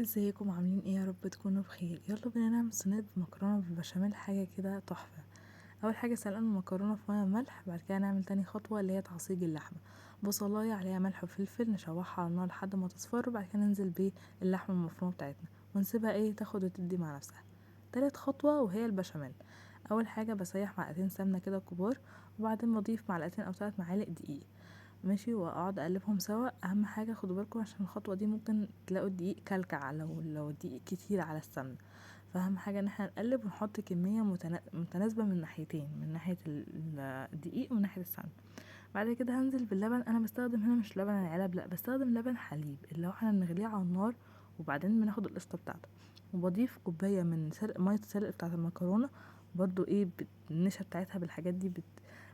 ازيكم عاملين ايه؟ يا رب تكونوا بخير. يلا بينا نعمل صينيه مكرونه بالبشاميل، حاجه كده تحفه. اول حاجه سلقنا المكرونه في ميه وملح، بعد كده نعمل تاني خطوه اللي هي تعصيج اللحمه. بصلايه عليها ملح وفلفل، نشوحها على النار لحد ما تصفر، وبعد كده ننزل باللحمه المفرومه بتاعتنا ونسيبها تاخد وتدي مع نفسها. تالت خطوه وهي البشاميل. اول حاجه بسيح معلقتين سمنه كده كبار، وبعدين بضيف معلقتين او 3 معالق دقيق. ماشي، واقعد اقلبهم سوا. اهم حاجه خدوا بالكم عشان الخطوه دي ممكن تلاقوا الدقيق كلكع لو الدقيق كتير على السمنه. فاهم حاجه ان احنا نقلب ونحط كميه متناسبه من ناحيتين، من ناحيه الدقيق ومن ناحيه السمنه. بعد كده هنزل باللبن. انا بستخدم هنا مش لبن العلب، لا بستخدم لبن حليب اللي هو احنا بنغليه على النار، وبعدين بناخد القشطه بتاعته. وبضيف كوبايه من سلق ميه السلق بتاعه المكرونه. برضو النشا بتاعتها بالحاجات دي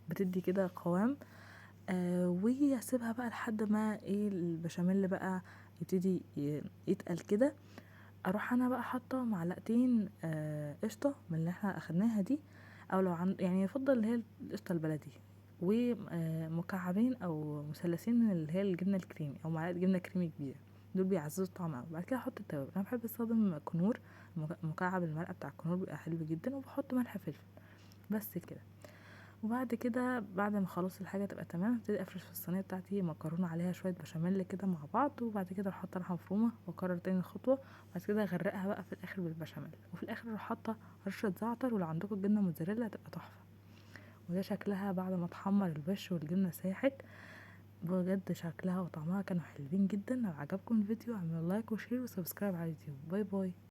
بتدي كده قوام. واسيبها بقى لحد ما البشاميل بقى يبتدي يتقل كده. اروح انا بقى حاطه معلقتين قشطه من اللي احنا اخدناها دي، او لو يعني يفضل اللي هي القشطه البلدي، ومكعبين او مثلثين من اللي هي الجبنه الكريمي او معلقه جبنه كريمي كبيره. دول بيعززوا الطعم قوي. بعد كده احط التوابل. انا بحب استخدم كنور، مكعب المرقه بتاع الكنور بيبقى حلو جدا، وبحط ملح فلفل بس كده. وبعد كده بعد ما خلاص الحاجه تبقى تمام، ابتدي افرش في الصينيه بتاعتي مكرونه عليها شويه بشاميل كده مع بعض، وبعد كده احط لحمه مفرومه واكرر تاني الخطوه. بعد كده اغرقها بقى في الاخر بالبشاميل، وفي الاخر اروح حاطه رشه زعتر، ولو عندكم جبنه موتزاريلا هتبقى تحفه. وده شكلها بعد ما اتحمر الوش والجبنه ساحت. بجد شكلها وطعمها كانوا حلوين جدا. لو عجبكم الفيديو اعملوا لايك وشير وسبسكرايب على اليوتيوب. باي باي.